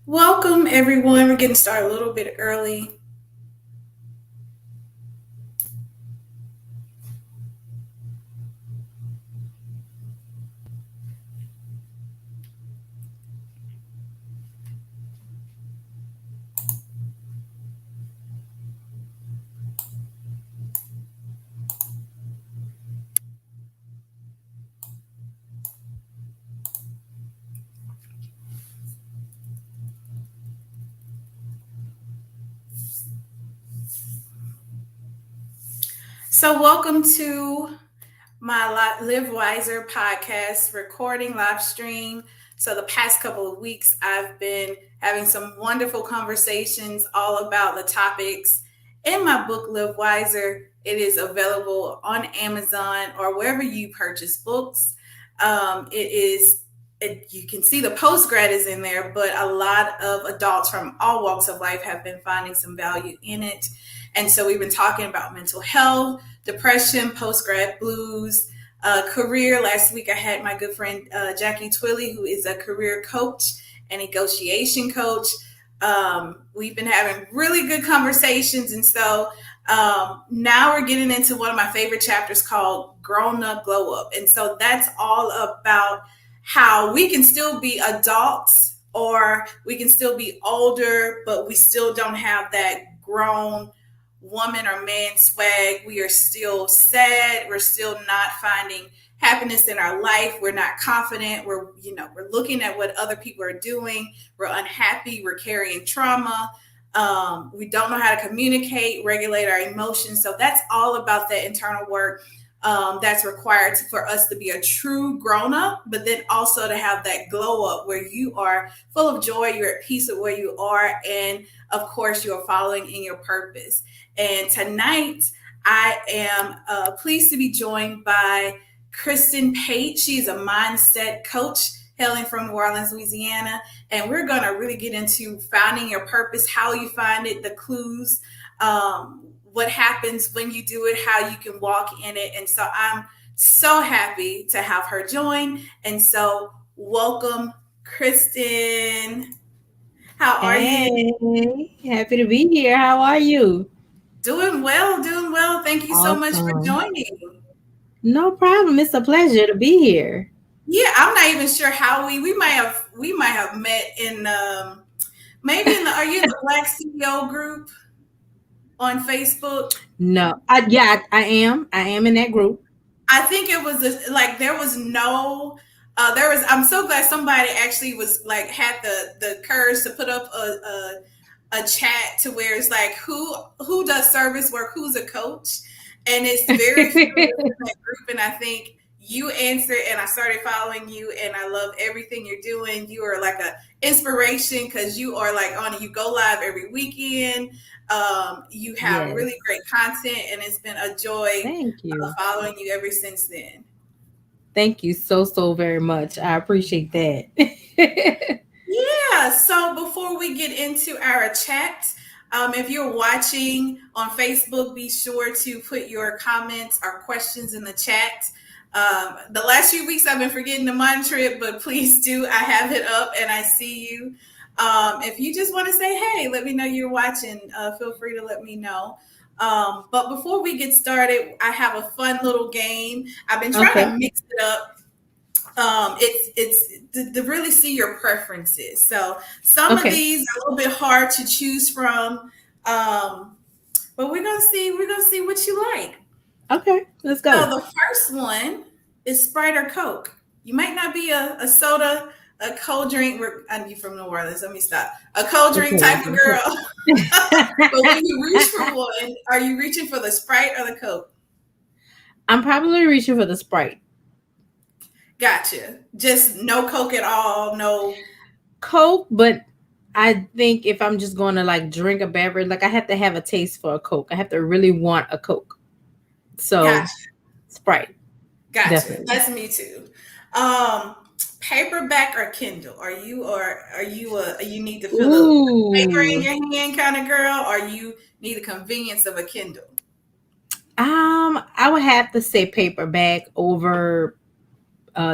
Welcome, everyone. We're getting started a little bit early. Welcome to my Live Wiser podcast recording live stream. So, the past couple of weeks, I've been having some wonderful conversations all about the topics in my book, Live Wiser. It is available on Amazon or wherever you purchase books. You can see the Post-Grad is in there, but a lot of adults from all walks of life have been finding some value in it. And so we've been talking about mental health, depression, post-grad blues, career. Last week I had my good friend Jackie Twilley, who is a career coach and negotiation coach. We've been having really good conversations. And so now we're getting into one of my favorite chapters called Grown Up, Glow Up. And so that's all about how we can still be adults or we can still be older, but we still don't have that grown woman or man swag. We are still sad. We're still not finding happiness in our life. We're not confident. We're looking at what other people are doing. We're unhappy. We're carrying trauma. We don't know how to communicate, regulate our emotions. So that's all about that internal work that's required for us to be a true grown up, but then also to have that glow up where you are full of joy, you're at peace with where you are, and of course, you're following in your purpose. And tonight, I am pleased to be joined by Kristen Pate. She's a mindset coach hailing from New Orleans, Louisiana. And we're going to really get into finding your purpose, how you find it, the clues, what happens when you do it, how you can walk in it. And so I'm so happy to have her join. And so welcome, Kristen. How are you? Happy to be here. How are you? Doing well, doing well. Thank you so much for Awesome. joining. No problem. It's a pleasure to be here. Yeah, I'm not even sure how we might have met in maybe in the are you in the Black CEO group on Facebook? No, I am. I am in that group. I think it was like there was no there was I'm so glad somebody actually was like had the courage to put up a chat to where it's like who does service work, who's a coach, and it's very few in that group. And I think you answered, and I started following you, and I love everything you're doing. You are like a inspiration because you are like on you go live every weekend. You have Yes. really great content, and it's been a joy Thank you. following you ever since then. Thank you so very much. I appreciate that. Yeah. So before we get into our chat, if you're watching on Facebook, be sure to put your comments or questions in the chat. The last few weeks I've been forgetting to monitor it, but please do. I have it up and I see you. If you just want to say, hey, let me know you're watching, feel free to let me know. But before we get started, I have a fun little game. I've been trying Okay. to mix it up. It's to really see your preferences. So some of Okay. these are a little bit hard to choose from, but we're gonna see what you like. Okay. Let's So go. the first one is Sprite or Coke. You might not be a soda, a cold drink. I'm from New Orleans. Let me stop. A cold drink Okay. type of girl. But when you reach for one, are you reaching for the Sprite or the Coke? I'm probably reaching for the Sprite. Gotcha. Just no Coke at all. No. Coke, but I think if I'm just going to like drink a beverage, like I have to have a taste for a Coke. I have to really want a Coke. So Gotcha. Sprite, Gotcha. definitely. That's me too. Um, Paperback or Kindle? Are you need to feel the paper in Ooh. your hand kind of girl, or you need the convenience of a Kindle? I would have to say paperback over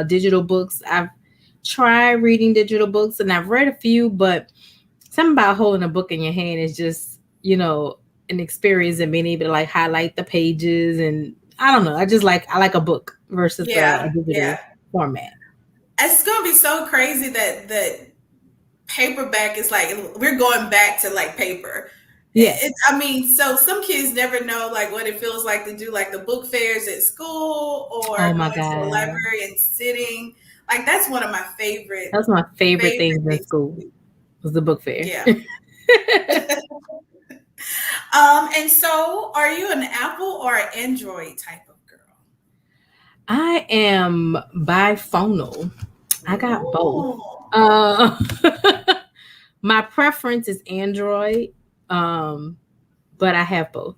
digital books. I've tried reading digital books and I've read a few, but something about holding a book in your hand is just, an experience and being able to like highlight the pages. And I don't know. I like a book versus a Yeah, digital yeah. format. It's gonna be so crazy that paperback is like we're going back to like paper. Yes. I mean, so some kids never know like what it feels like to do like the book fairs at school Oh or my going to the God. library and sitting. Like that's one of my That's my favorite favorite things in things school to do. was the book fair. Yeah. And so are you an Apple or an Android type of I am biphonal. I got both. girl? Uh, my preference is Android, um, but I have both.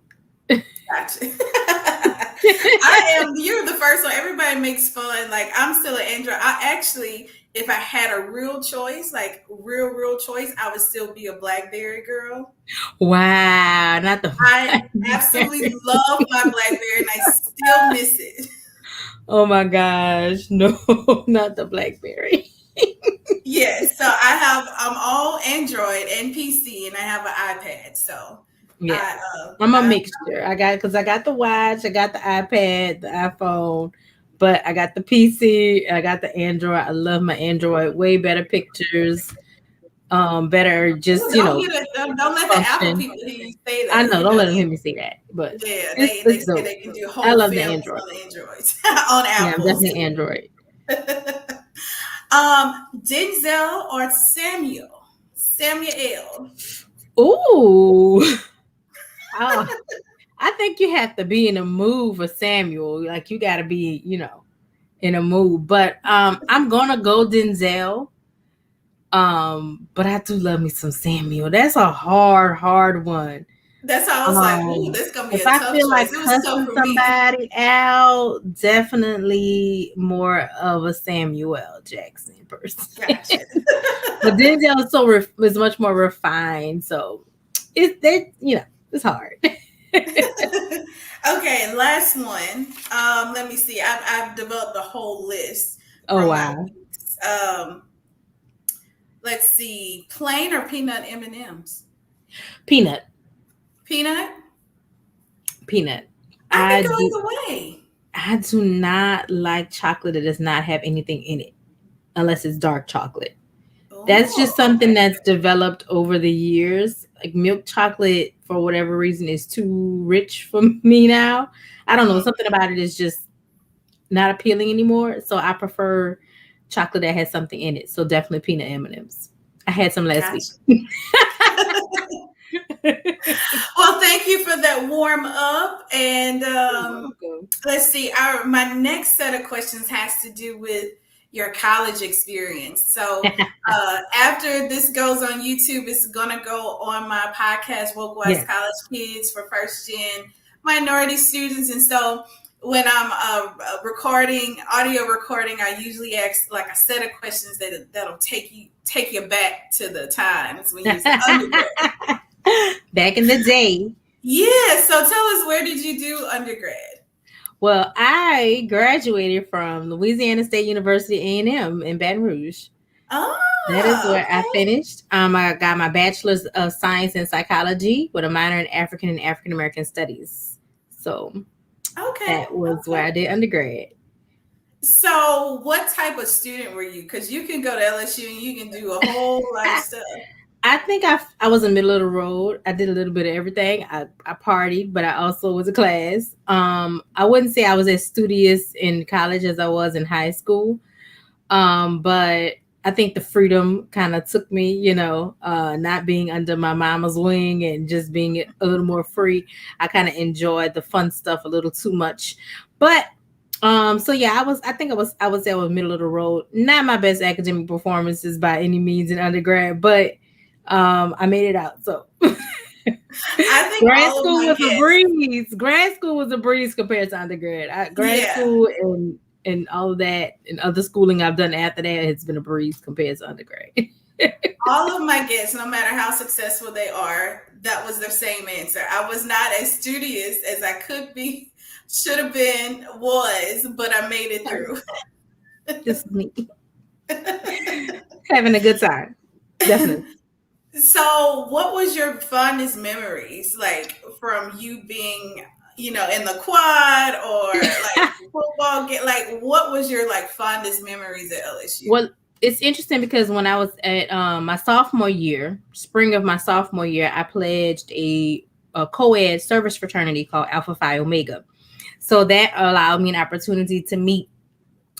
Gotcha. You're the first one. Everybody makes fun. Like, I'm still an Android. I actually, if I had a real choice, like real choice, I would still be a Blackberry girl. Wow, not the I absolutely Blackberry. love my Blackberry and I still miss it. Oh my gosh, no, not the Blackberry. Yes. So I'm all Android and PC and I have an iPad. So Yeah, I, I'm a I, mixture. I got the watch, I got the iPad, the iPhone, but I got the PC, I got the Android. I love my Android. Way better pictures, better Ooh, just don't let the Apple function. people hear you say I that. know, don't let them hear me say that, but Yeah, they it's say dope. they can do I whole love the families Android. on Androids, on Yeah, I'm Apples. definitely Android. Denzel or Samuel? Samuel. Ooh, oh, I think you have to be in a mood for Samuel. Like you got to be, in a mood. But I'm gonna go Denzel. But I do love me some Samuel. That's a hard one. That's how I was like, ooh, this is gonna be If a I tough feel choice. like It was tough cussing for me. somebody out, definitely more of a Samuel Jackson person. Gotcha. But Denzel is is much more refined, so it's hard. Okay, last one. Let me see. I've developed a whole list Oh from my wow, weeks. Let's see, plain or peanut M and M's. peanut, Peanut. peanut. I can I go do. either way. I do not like chocolate that does not have anything in it, unless it's dark chocolate. That's Oh, just something okay. that's developed over the years. Like milk chocolate, for whatever reason, is too rich for me now. I don't know. Mhm. Something about it is just not appealing anymore. So I prefer chocolate that has something in it. So definitely peanut M&Ms. I had some last week. Gotcha. Well, thank you for that warm up. And You're welcome. let's see. My next set of questions has to do with your college experience. So after this goes on YouTube, it's gonna go on my podcast, Woke Wise Yes. College Kids for first gen minority students. And so when I'm recording audio recording, I usually ask like a set of questions that'll take you back to the times when you was an undergrad. Back in the day. Yeah. So tell us, where did you do undergrad? Well, I graduated from Louisiana State University A&M in Baton Rouge. That is Ah, where I okay. finished. I got my bachelor's of science in psychology with a minor in African and African American studies. So Okay. that was where Okay. I did undergrad. So what type of student were you? Because you can go to LSU and you can do a whole lot of I, stuff. I think I was in the middle of the road. I did a little bit of everything. I partied, but I also was a class. I wouldn't say I was as studious in college as I was in high school. But I think the freedom kind of took me, not being under my mama's wing and just being a little more free. I kind of enjoyed the fun stuff a little too much. But so yeah, I would say I was middle of the road. Not my best academic performances by any means in undergrad, but I made it out. So I think grad all of school my was a guests, breeze. Grad school was a breeze compared to undergrad. Grad yeah, school and all of that and other schooling I've done after that has been a breeze compared to undergrad. all of my guests, no matter how successful they are, that was their same answer. I was not as studious as I could be, should have been, was, but I made it through. Just me having a good time. Definitely. So, what was your fondest memories, like from you being, in the quad or like football game? Like, what was your like fondest memories at LSU? Well, it's interesting because when I was at my sophomore year, spring of my sophomore year, I pledged a co-ed service fraternity called Alpha Phi Omega. So that allowed me an opportunity to meet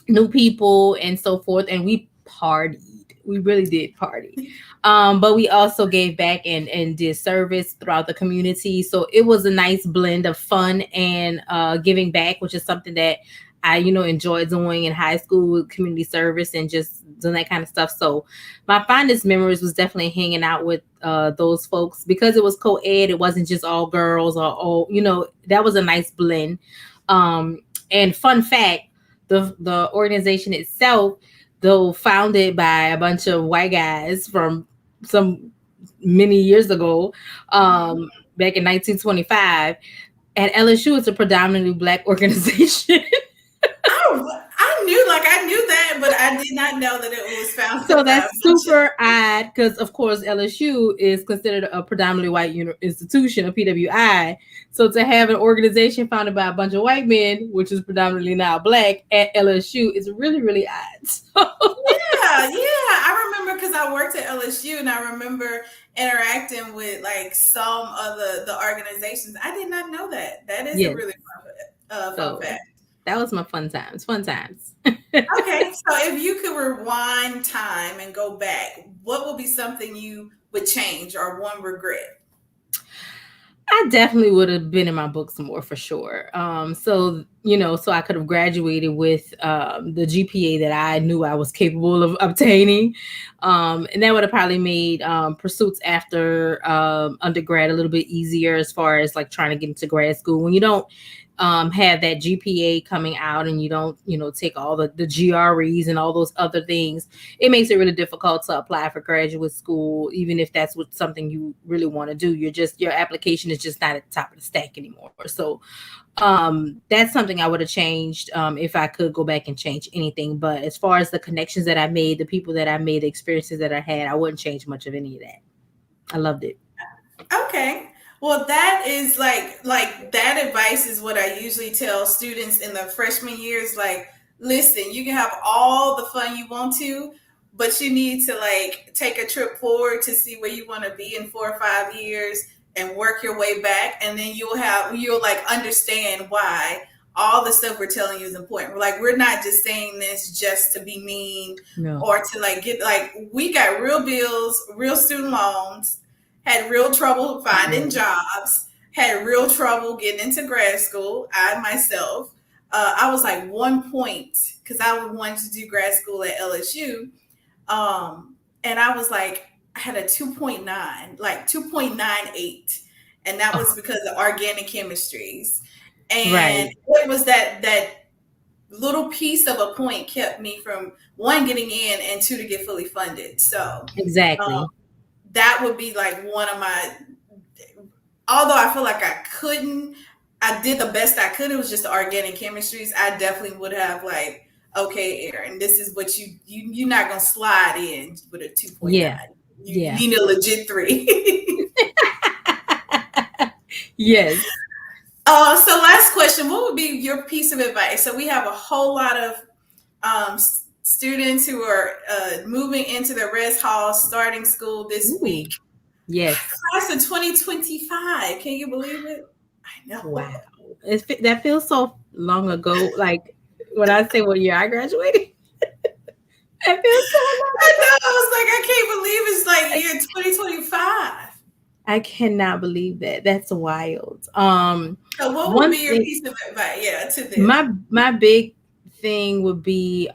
new people and so forth. And we partied. We really did party. But we also gave back and did service throughout the community. So it was a nice blend of fun and giving back, which is something that I, enjoyed doing in high school, community service and just doing that kind of stuff. So my fondest memories was definitely hanging out with those folks because it was co-ed. It wasn't just all girls or all, that was a nice blend. And fun fact, the organization itself, though founded by a bunch of white guys from some many years ago, Mhm. back in 1925, at LSU, it's a predominantly black organization. I knew that, but I did not know that it was So founded by a that's bunch of. super odd because, of course, LSU is considered a predominantly white institution, a PWI. So to have an organization founded by a bunch of white men, which is predominantly now black, at LSU is really, really odd. So, Yeah, yeah. I remember because I worked at LSU, and I remember interacting with like some of the organizations. I did not know that. That is a yes. really fun So fact. that was my fun times. Fun times. Okay, so if you could rewind time and go back, what would be something you would change or one regret? I definitely would have been in my books more for sure. So I could have graduated with the GPA that I knew I was capable of obtaining, and that would have probably made pursuits after undergrad a little bit easier as far as like trying to get into grad school when you don't have that GPA coming out and you don't, take all the GREs and all those other things. It makes it really difficult to apply for graduate school, even if that's what something you really want to do. Your application is just not at the top of the stack anymore. So that's something I would have changed if I could go back and change anything. But as far as the connections that I made, the people that I made, the experiences that I had, I wouldn't change much of any of that. I loved it. Okay. Well, that is like that advice is what I usually tell students in the freshman years. Like, listen, you can have all the fun you want to, but you need to like take a trip forward to see where you want to be in 4 or 5 years and work your way back, and then you'll like understand why all the stuff we're telling you is important. We're not just saying this just to be mean No. or to like get like we got real bills, real student loans, had real trouble finding Yes. jobs, had real trouble getting into grad school. I myself, I was like 1 point because I wanted to do grad school at LSU. And I was like, I had a 2.9, like 2.98. And that was Oh, because of organic chemistries. And right. it was that little piece of a point kept me from one getting in and two to get fully funded. So um, Exactly. that would be like one of my, although I feel like I did the best I could. It was just the organic chemistries. I definitely would have like, okay, Aaron, this is what you're not gonna slide in with a Yeah. 2.9. You Yeah. need a legit 3. Yes. So last question, what would be your piece of advice? So we have a whole lot of students who are moving into their res hall, starting school this week. Ooh. Yes. Class of 2025. Can you believe it? I know. Wow. That feels so long ago. Like when I say what year I graduated, it feels so long I ago. know. I was like, I can't believe it's like year 2025. I cannot believe that. That's wild. So, what would One be your thing, piece of advice? Yeah, to them. my big thing would be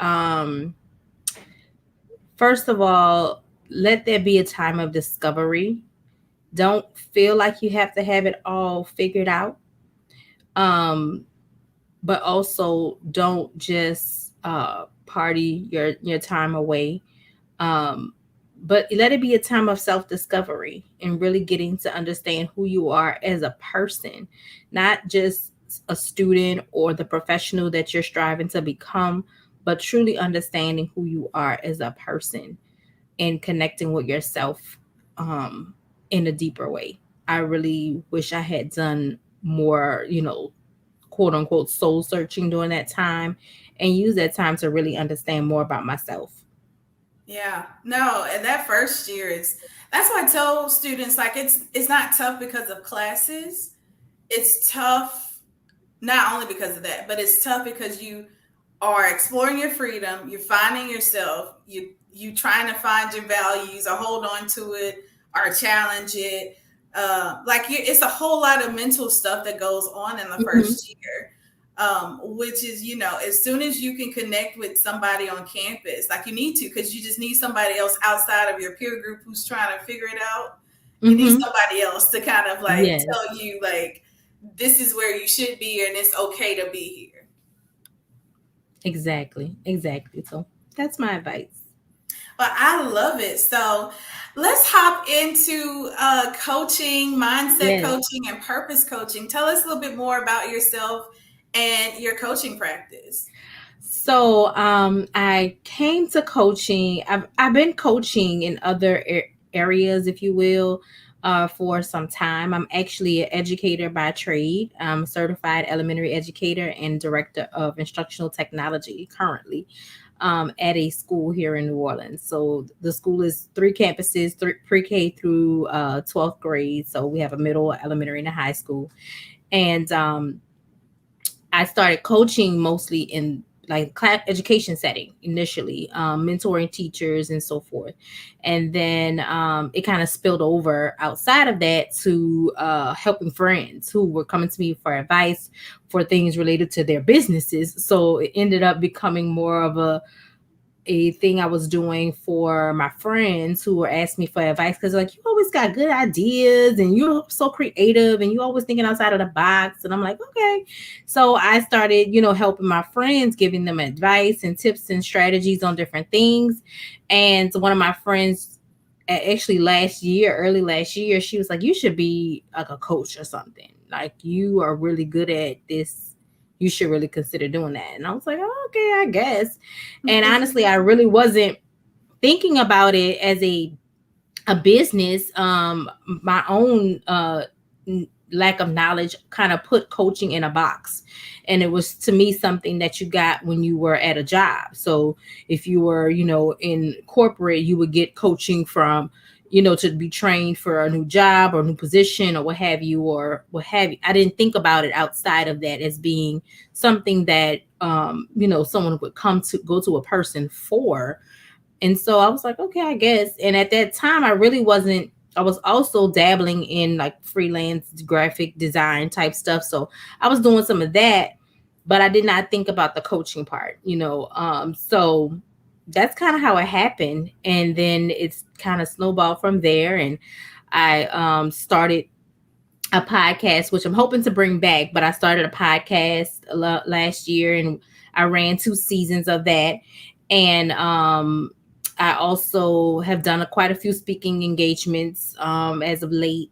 first of all, let there be a time of discovery. Don't feel like you have to have it all figured out. Um, but also don't just party your time away. Um, but let it be a time of self discovery and really getting to understand who you are as a person, not just a student or the professional that you're striving to become, but truly understanding who you are as a person and connecting with yourself. um, in a deeper way. I really wish I had done more, quote unquote soul searching during that time and use that time to really understand more about myself. Yeah. No, and that first year is that's why I tell students like it's not tough because of classes. It's tough not only because of that, but it's tough because you are exploring your freedom, you're finding yourself, you trying to find your values or hold on to it or challenge it. It's a whole lot of mental stuff that goes on in the Hmm. first year. Which is, as soon as you can connect with somebody on campus, like you need to, because you just need somebody else outside of your peer group who's trying to figure it out. You need Hmm. somebody else to kind of like Yes, tell you, like, this is where you should be and it's okay to be here. exactly. Exactly. So that's my advice. But I love it. So let's hop into coaching, mindset Yes. coaching, and purpose coaching. Tell us a little bit more about yourself and your coaching practice. So I came to coaching. I've been coaching in other areas, if you will, for some time. I'm actually an educator by trade. I'm a certified elementary educator and director of instructional technology currently at a school here in New Orleans. So the school is three campuses, pre-K through 12th grade. So we have a middle, elementary, and a high school. And I started coaching mostly in like class education setting initially, mentoring teachers and so forth. And then it kind of spilled over outside of that to helping friends who were coming to me for advice for things related to their businesses. So it ended up becoming more of a thing I was doing for my friends who were asking me for advice because like you always got good ideas and you're so creative and you always thinking outside of the box. And I'm like, okay. So I started, helping my friends, giving them advice and tips and strategies on different things. And one of my friends actually early last year, she was like, you should be like a coach or something. Like you are really good at this. You should really consider doing that. And I was like, oh, okay, I guess. And honestly, I really wasn't thinking about it as a business. My own lack of knowledge kind of put coaching in a box, and it was to me something that you got when you were at a job. So if you were, in corporate, you would get coaching from, to be trained for a new job or new position or what have you, I didn't think about it outside of that as being something that someone would come to go to a person for. And so I was like, okay, I guess. And at that time, I really wasn't. I was also dabbling in like freelance graphic design type stuff. So I was doing some of that, but I did not think about the coaching part. So that's kind of how it happened. And then it's kind of snowballed from there. And I started a podcast, which I'm hoping to bring back. But I started a podcast last year, and I ran 2 seasons of that. And I also have done quite a few speaking engagements as of late.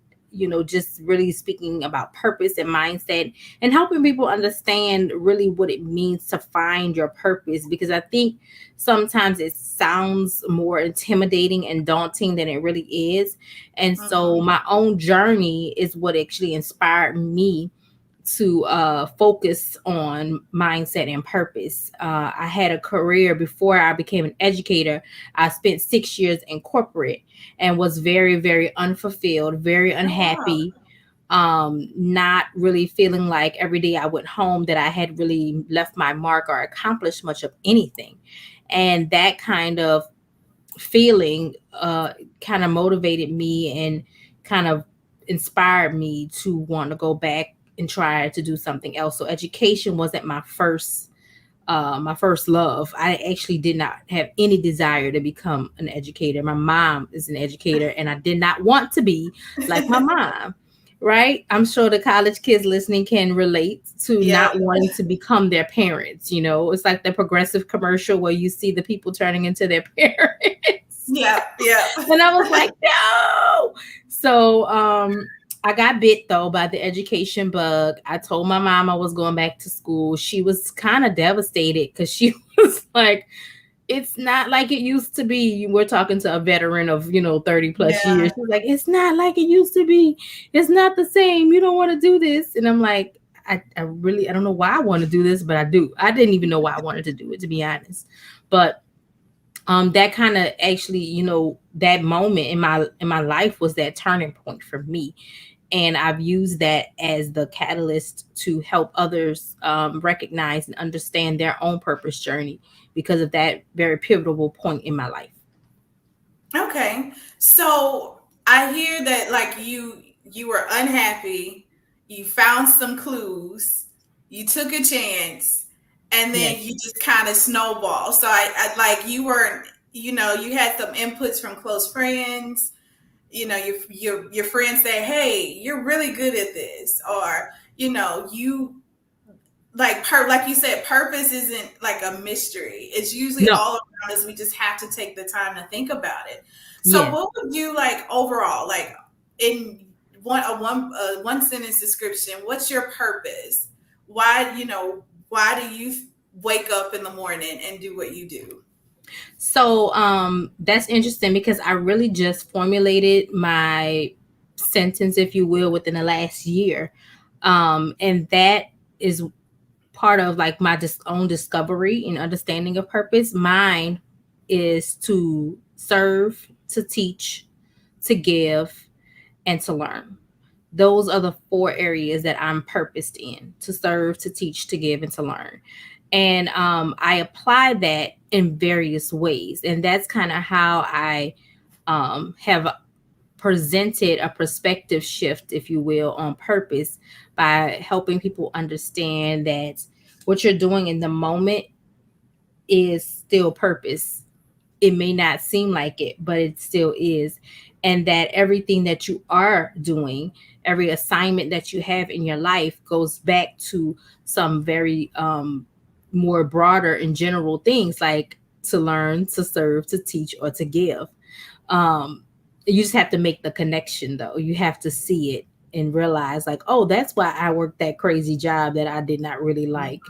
Just really speaking about purpose and mindset and helping people understand really what it means to find your purpose. Because I think sometimes it sounds more intimidating and daunting than it really is. And so Mhm. my own journey is what actually inspired me to focus on mindset and purpose. I had a career before I became an educator. I spent 6 years in corporate and was very, very unfulfilled, very Oh, wow. unhappy, not really feeling like every day I went home that I had really left my mark or accomplished much of anything. And that kind of feeling kind of motivated me and kind of inspired me to want to go back and try to do something else. So education wasn't my first love. I actually did not have any desire to become an educator. My mom is an educator and I did not want to be like my mom. Right? I'm sure the college kids listening can relate to Yep. not wanting to become their parents. It's like the progressive commercial where you see the people turning into their parents. Yep. Yep. And I was like, no. So I got bit though by the education bug. I told my mom I was going back to school. She was kind of devastated because she was like, it's not like it used to be. We're talking to a veteran of, 30 plus years. Yeah. She's like, it's not like it used to be. It's not the same. You don't want to do this. And I'm like, I really, I don't know why I want to do this, but I do. I didn't even know why I wanted to do it, to be honest. But that kind of actually, that moment in my life was that turning point for me, and I've used that as the catalyst to help others recognize and understand their own purpose journey because of that very pivotal point in my life. Okay. So I hear that like you were unhappy, you found some clues, you took a chance, and then Yes. you just kind of snowball. So I like you weren't, you had some inputs from close friends. Your friends say, "Hey, you're really good at this," or you like you said, purpose isn't like a mystery. It's usually No. all around us. We just have to take the time to think about it. So Yes. what would you like overall, like in one sentence description, what's your purpose? Why do you wake up in the morning and do what you do? So that's interesting because I really just formulated my sentence, if you will, within the last year. And that is part of like my own discovery and understanding of purpose. Mine is to serve, to teach, to give, and to learn. Those are the four areas that I'm purposed in: to serve, to teach, to give, and to learn. And I apply that in various ways. And that's kind of how I have presented a perspective shift, if you will, on purpose by helping people understand that what you're doing in the moment is still purpose. It may not seem like it, but it still is. And that everything that you are doing, every assignment that you have in your life goes back to some very more broader and general things like to learn, to serve, to teach, or to give. Um, you just have to make the connection though. You have to see it and realize, like, oh, that's why I worked that crazy job that I did not really like.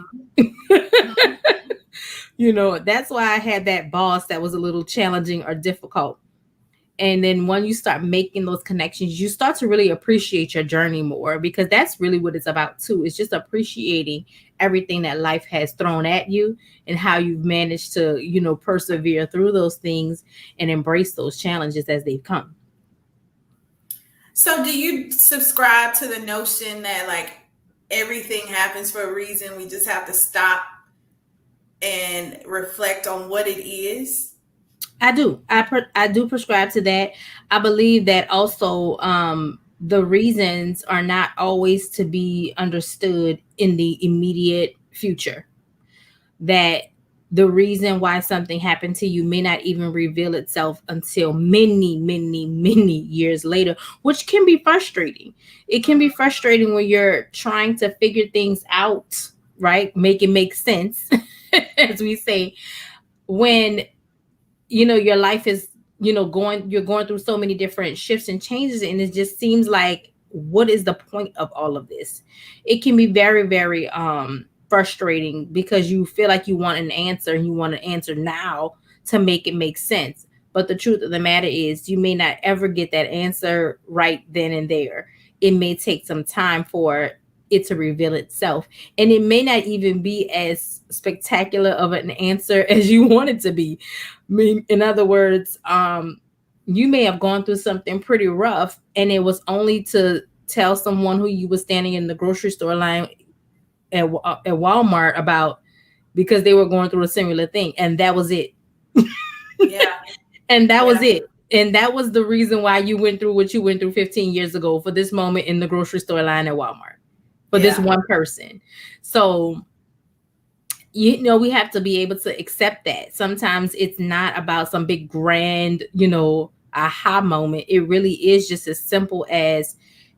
Mhm. That's why I had that boss that was a little challenging or difficult. And then when you start making those connections, you start to really appreciate your journey more, because that's really what it's about too. It's just appreciating everything that life has thrown at you and how you've managed to, persevere through those things and embrace those challenges as they've come. So do you subscribe to the notion that like everything happens for a reason? We just have to stop and reflect on what it is? I do. I do prescribe to that. I believe that also the reasons are not always to be understood in the immediate future. That the reason why something happened to you may not even reveal itself until many, many, many years later, which can be frustrating. It can be frustrating when you're trying to figure things out, right? Make it make sense, as we say, when your life is you're going through so many different shifts and changes, and it just seems like, what is the point of all of this? It can be very, very frustrating because you feel like you want an answer, and you want an answer now to make it make sense. But the truth of the matter is, you may not ever get that answer right then and there. It may take some time for it to reveal itself, and it may not even be as spectacular of an answer as you want it to be. Mean, in other words, you may have gone through something pretty rough, and it was only to tell someone who you were standing in the grocery store line at Walmart about, because they were going through a similar thing, and that was it. Yeah, And that was yeah, it. And that was the reason why you went through what you went through 15 years ago, for this moment in the grocery store line at Walmart, for this yeah. one person. So we have to be able to accept that sometimes it's not about some big grand aha moment. It really is just as simple as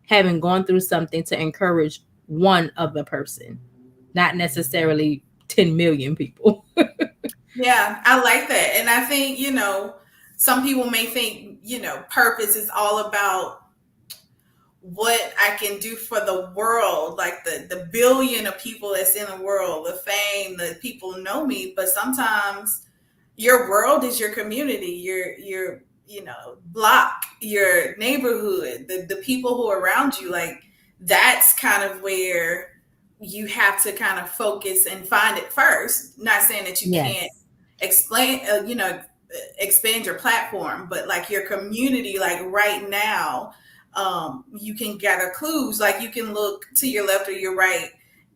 having gone through something to encourage one other person, not necessarily 10 million people. Yeah, I like that. And I think, some people may think, purpose is all about what I can do for the world, like the billion of people that's in the world, the fame, the people who know me. But sometimes your world is your community, your block, your neighborhood, the people who are around you. Like that's kind of where you have to kind of focus and find it first. Not saying that you can't Yes. explain, expand your platform, but like your community, like right now, you can gather clues. Like you can look to your left or your right,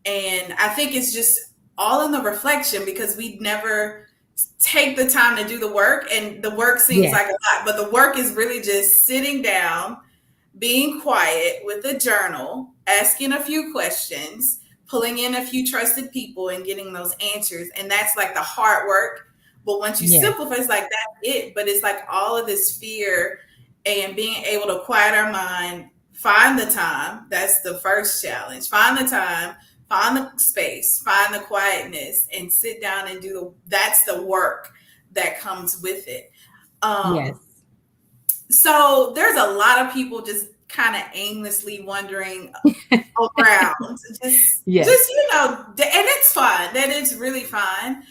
and I think it's just all in the reflection because we never take the time to do the work, and the work seems Yes. like a lot, but the work is really just sitting down, being quiet with a journal, asking a few questions, pulling in a few trusted people and getting those answers. And that's like the hard work. But once you Yes. simplify, it's like that's it. But it's like all of this fear and being able to quiet our mind, find the time. That's the first challenge. Find the time, find the space, find the quietness, and sit down and do that's the work that comes with it. Um, Yes. so there's a lot of people just kind of aimlessly wandering around, Yes. and it's fine. That is really fine.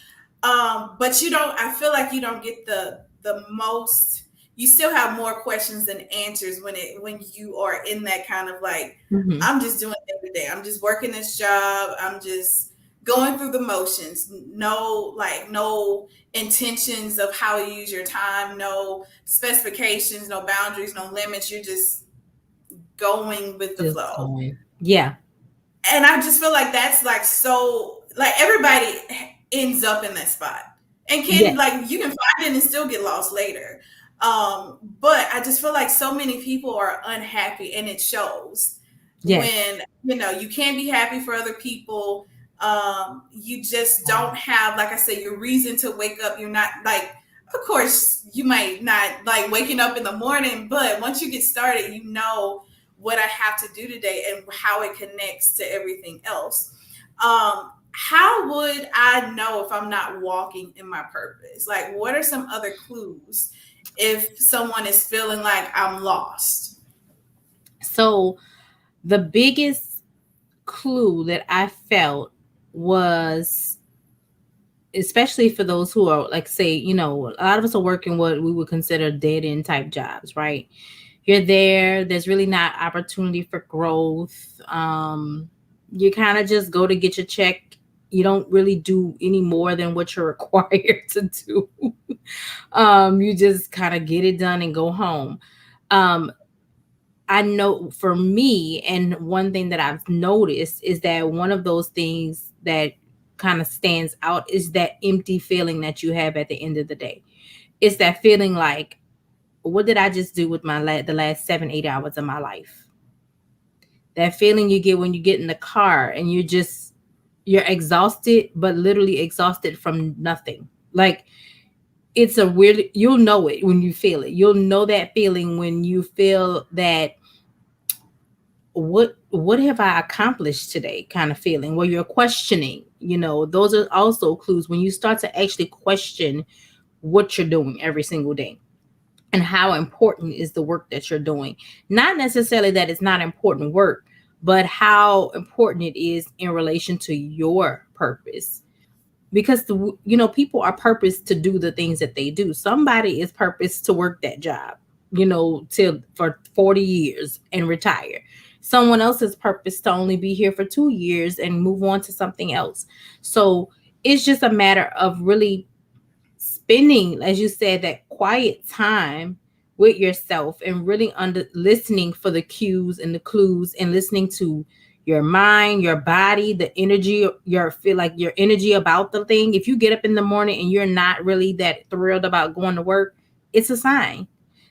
But you don't. I feel like you don't get the most. You still have more questions than answers when you are in that kind of like, Hmm. I'm just doing it every day. I'm just working this job. I'm just going through the motions. No intentions of how you use your time. No specifications. No boundaries. No limits. You're just going with the Just flow. going. Yeah. And I just feel like that's like so like everybody ends up in that spot and can Yes. like you can find it and still get lost later. But I just feel like so many people are unhappy and it shows Yes. when you can't be happy for other people. You just don't have, like I said, your reason to wake up. You're not like, of course you might not like waking up in the morning, but once you get started, what I have to do today and how it connects to everything else. How would I know if I'm not walking in my purpose? Like, what are some other clues if someone is feeling like I'm lost? So the biggest clue that I felt was, especially for those who are like, say, a lot of us are working what we would consider dead end type jobs, right? You're there's really not opportunity for growth. You kind of just go to get your check. You don't really do any more than what you're required to do. You just kind of get it done and go home. um I know for me, and one thing that I've noticed is that one of those things that kind of stands out is that empty feeling that you have at the end of the day. It's that feeling like, what did I just do with the last 7 8 hours of my life? That feeling you get when you get in the car and you're exhausted, but literally exhausted from nothing. Like, it's a weird, you'll know it when you feel it. You'll know that feeling when you feel that, what have I accomplished today kind of feeling, where you're questioning. Those are also clues when you start to actually question what you're doing every single day and how important is the work that you're doing. Not necessarily that it's not important work, but how important it is in relation to your purpose. Because people are purposed to do the things that they do. Somebody is purposed to work that job, till for 40 years and retire. Someone else is purposed to only be here for 2 years and move on to something else. So it's just a matter of really spending, as you said, that quiet time with yourself and really under listening for the cues and the clues, and listening to your mind, your body, the energy, your energy about the thing. If you get up in the morning and you're not really that thrilled about going to work, it's a sign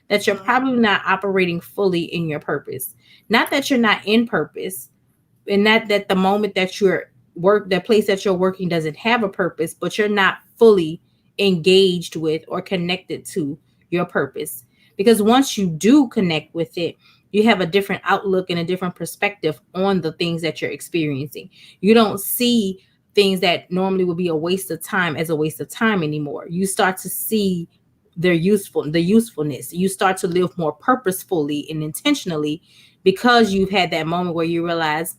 that you're Mhm. probably not operating fully in your purpose. Not that you're not in purpose, and that the moment that that place that you're working doesn't have a purpose, but you're not fully engaged with or connected to your purpose. Because once you do connect with it, you have a different outlook and a different perspective on the things that you're experiencing. You don't see things that normally would be a waste of time as a waste of time anymore. You start to see the usefulness. You start to live more purposefully and intentionally, because you've had that moment where you realize,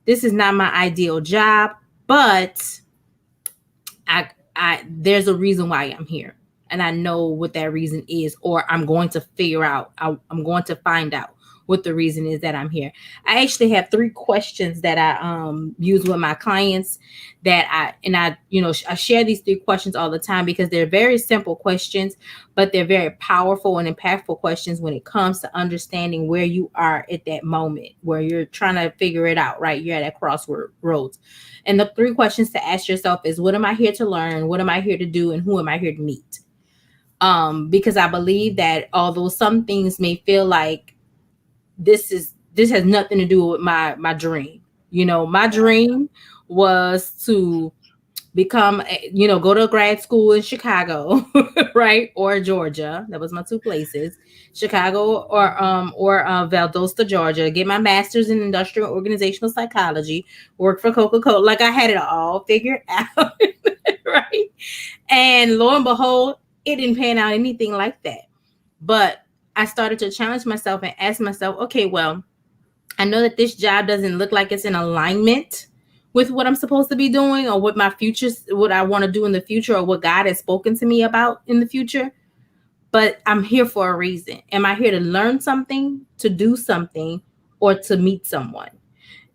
this is not my ideal job, but I there's a reason why I'm here, and I know what that reason is, or I'm going to figure out. I'm going to find out what the reason is that I'm here. I actually have three questions that I use with my clients that I I share these three questions all the time because they're very simple questions, but they're very powerful and impactful questions when it comes to understanding where you are at that moment where you're trying to figure it out, right? You're at a crossroads. And the three questions to ask yourself is, what am I here to learn? What am I here to do? And who am I here to meet? Because I believe that although some things may feel like this has nothing to do with my dream. My dream was to go to grad school in Chicago, right? Or Georgia. That was my two places. Chicago or Valdosta, Georgia. Get my master's in industrial organizational psychology, work for Coca-Cola. Like I had it all figured out. Right? And lo and behold, it didn't pan out anything like that. But I started to challenge myself and ask myself, okay, well, I know that this job doesn't look like it's in alignment with what I'm supposed to be doing or what my future, what I want to do in the future or what God has spoken to me about in the future. But I'm here for a reason. Am I here to learn something, to do something, or to meet someone?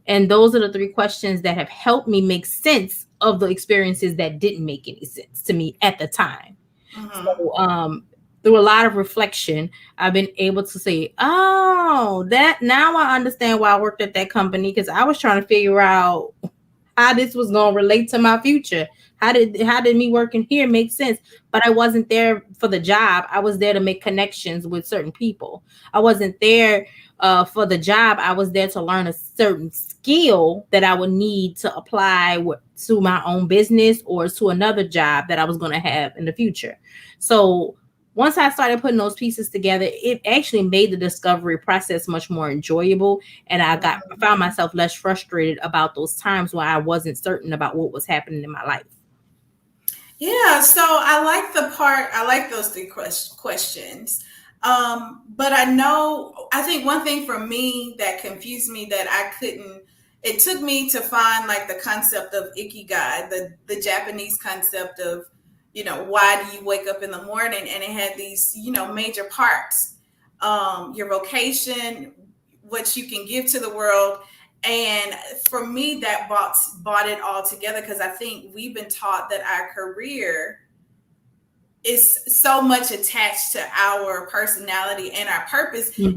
And those are the three questions that have helped me make sense of the experiences that didn't make any sense to me at the time. Mm-hmm. So, through a lot of reflection, I've been able to say, oh, that now I understand why I worked at that company because I was trying to figure out how this was going to relate to my future. How did me working here make sense? But I wasn't there for the job. I was there to make connections with certain people. I wasn't there for the job. I was there to learn a certain skill that I would need to apply to my own business or to another job that I was going to have in the future. So once I started putting those pieces together, it actually made the discovery process much more enjoyable. And I found myself less frustrated about those times when I wasn't certain about what was happening in my life. Yeah, so I like those three questions. But I think one thing for me that confused me that I couldn't, it took me to find like the concept of ikigai, the Japanese concept of, why do you wake up in the morning? And it had these, major parts, your vocation, what you can give to the world. And for me, that bought it all together because I think we've been taught that our career is so much attached to our personality and our purpose. Hmm.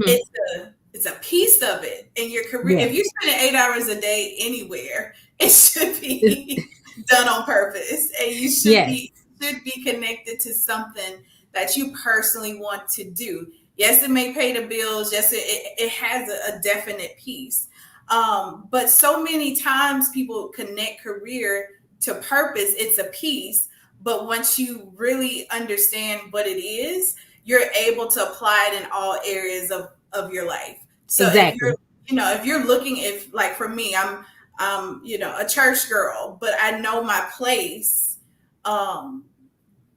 It's a piece of it in your career. Yeah. If you're spending 8 hours a day anywhere, it should be done on purpose, and you Yes. should be connected to something that you personally want to do. Yes, it may pay the bills. Yes, it has a definite piece. But so many times people connect career to purpose. It's a piece, but once you really understand what it is, you're able to apply it in all areas of your life. So Exactly. if you're looking, if like for me, I'm a church girl, but I know my place um,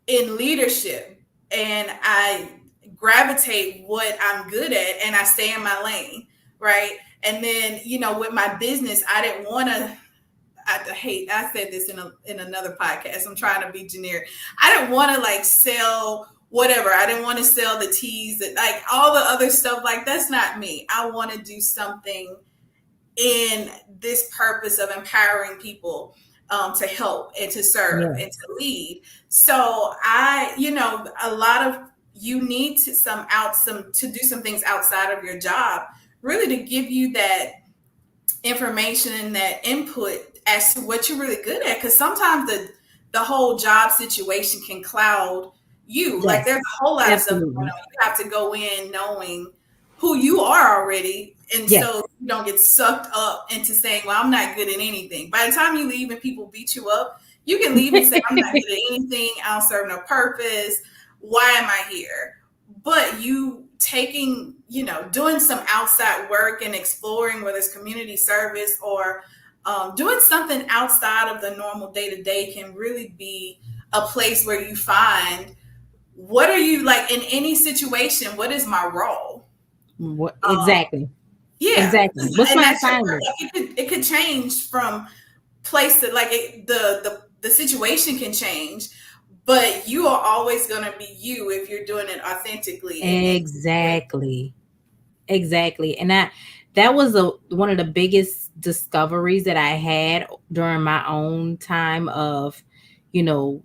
in leadership, and I gravitate what I'm good at, and I stay in my lane, right? And then with my business, I didn't want to. I said this in another podcast. I'm trying to be generic. I didn't want to like sell whatever. I didn't want to sell the teas that like all the other stuff. Like that's not me. I want to do something in this purpose of empowering people, to help and to serve Yeah. and to lead. So a lot of you need to do some things outside of your job, really to give you that information and that input as to what you're really good at. Because sometimes the whole job situation can cloud you. Like Yes. there's a whole lot of stuff going Absolutely. on. You have to go in knowing who you are already, and Yes. so you don't get sucked up into saying, "Well, I'm not good at anything." By the time you leave and people beat you up, you can leave and say, "I'm not good at anything. I don't serve no purpose. Why am I here?" But you taking, doing some outside work and exploring, whether it's community service or doing something outside of the normal day to day, can really be a place where you find what are you like in any situation. What is my role? What Um, exactly? yeah, Exactly. What's and my that's your assignment? it could change from place to like the the situation can change, but you are always going to be you if you're doing it authentically and in situation. Exactly. Exactly. And that was one of the biggest discoveries that I had during my own time of, you know,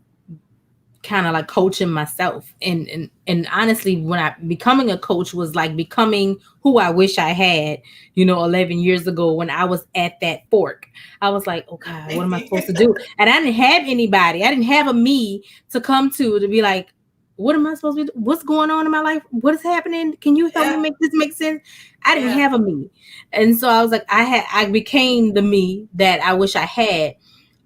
kind of like coaching myself. And honestly, when I becoming a coach was like becoming who I wish I had, 11 years ago when I was at that fork. I was like, oh God, what am I supposed to do? And I didn't have anybody. I didn't have a me to come to be like, what am I supposed to do? What's going on in my life? What is happening? Can you help me Yeah, make this make sense? I didn't yeah. have a me. And so I was like, I became the me that I wish I had.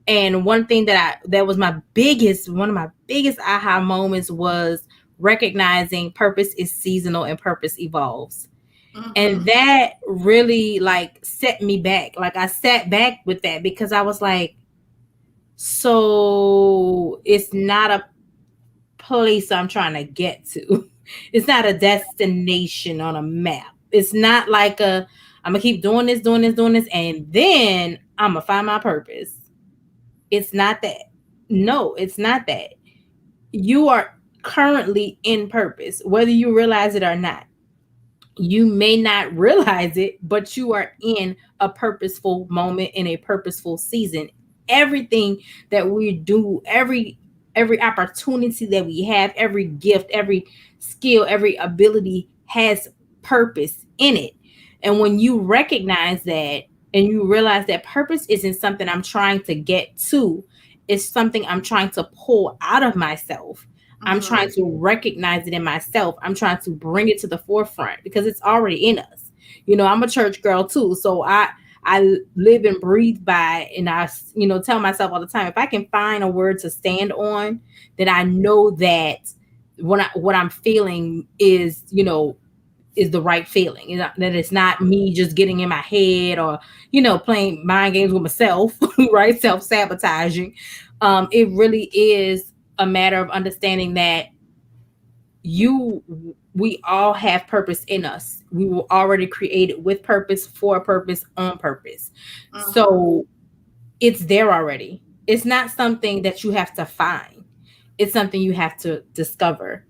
And one thing that was one of my biggest aha moments was recognizing purpose is seasonal and purpose evolves. And Mm-hmm. that really like set me back. Like I sat back with that because I was like, so it's not a place I'm trying to get to. It's not a destination on a map. It's not like I'm gonna keep doing this, doing this, doing this, and then I'm gonna find my purpose. It's not that. No, it's not that. You are currently in purpose, whether you realize it or not. You may not realize it, but you are in a purposeful moment in a purposeful season. Everything that we do, every opportunity that we have, every gift, every skill, every ability has purpose in it. And when you recognize that and you realize that purpose isn't something I'm trying to get to, it's something I'm trying to pull out of myself. I'm trying Mm-hmm. to recognize it in myself. I'm trying to bring it to the forefront because it's already in us. I'm a church girl too, so I live and breathe by, and I tell myself all the time, if I can find a word to stand on, then I know that what I'm feeling is the right feeling. That it's not me just getting in my head or playing mind games with myself, right? Self sabotaging. It really is a matter of understanding that you we all have purpose in us. We were already created with purpose, for a purpose, on purpose. Mm-hmm. So it's there already. It's not something that you have to find. It's something you have to discover,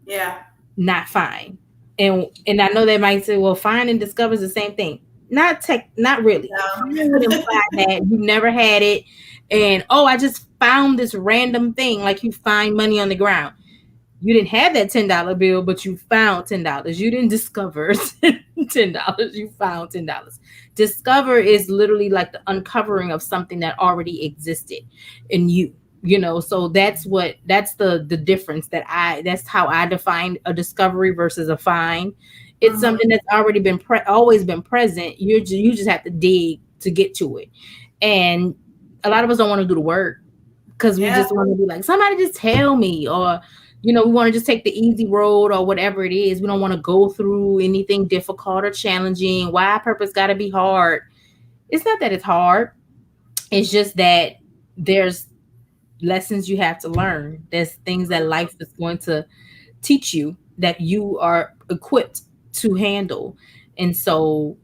Yeah. not find. And I know they might say, well, find and discover is the same thing. Not really. Find would No. imply that you never had it, and oh, I just found this random thing, like you find money on the ground. You didn't have that $10 bill, but you found $10. You didn't discover $10. You found $10. Discover is literally like the uncovering of something that already existed in you. So that's the difference that's how I define a discovery versus a find. It's Mm-hmm. something that's already been always been present. You just have to dig to get to it. And a lot of us don't want to do the work because we Yeah. just want to be like, somebody just tell me, or we want to just take the easy road or whatever it is. We don't want to go through anything difficult or challenging. Why purpose got to be hard? It's not that it's hard. It's just that there's lessons you have to learn. There's things that life is going to teach you that you are equipped to handle. And so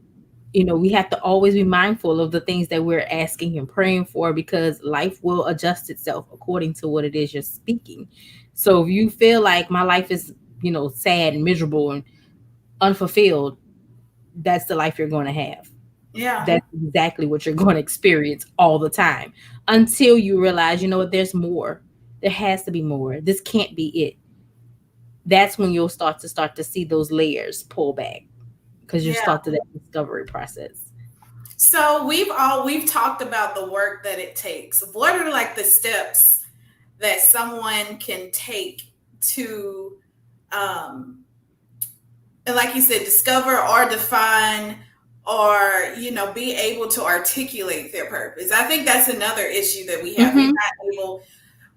we have to always be mindful of the things that we're asking and praying for, because life will adjust itself according to what it is you're speaking. So if you feel like my life is, sad and miserable and unfulfilled, that's the life you're going to have. Yeah. That's exactly what you're going to experience all the time until you realize, what, there's more. There has to be more. This can't be it. That's when you'll start to see those layers pull back because you Yeah. start to that discovery process. So we've talked about the work that it takes. What are like the steps that someone can take to um and like you said, discover or define or be able to articulate their purpose? I think that's another issue that we have. We're Mm-hmm. not able,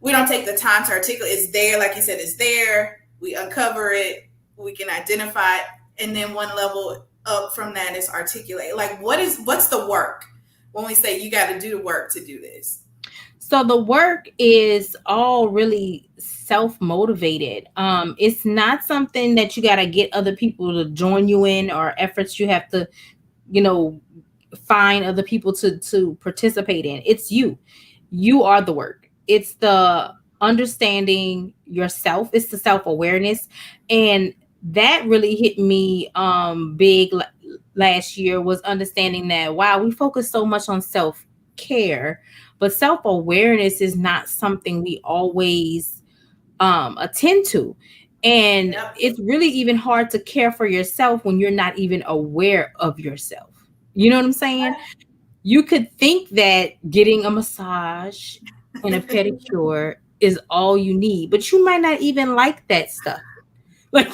we don't take the time to articulate. It's there, like you said, it's there. We uncover it, we can identify it, and then one level up from that is articulate. Like what's the work when we say you got to do the work to do this? So the work is all really self-motivated. It's not something that you got to get other people to join you in, or efforts you have to, you know, find other people to participate in. It's you. You are the work. it's the understanding yourself, it's the self-awareness. And that really hit me big last year, was understanding that wow, we focus so much on self-care, but self-awareness is not something we always attend to. And Yep. it's really even hard to care for yourself when you're not even aware of yourself. You know what I'm saying? You could think that getting a massage and a pedicure is all you need, but you might not even like that stuff. Like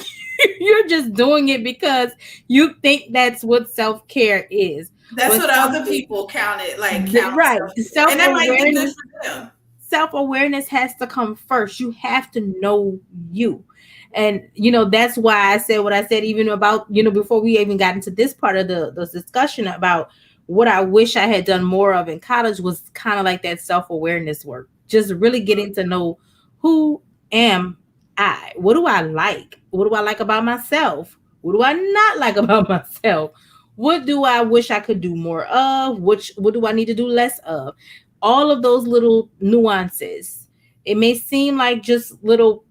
you're just doing it because you think that's what self-care is. That's But what other people counted, like count right, self care. And that might be good self-awareness, for them. self-awareness has to come first. You have to know you. And that's why I said what I said, even about before we even got into this part of the discussion about what I wish I had done more of in college, was kind of like that self-awareness work, just really getting to know who am I, what do I like, what do I like about myself, what do I not like about myself, what do I wish I could do more of, what do I need to do less of. All of those little nuances. It may seem like just little,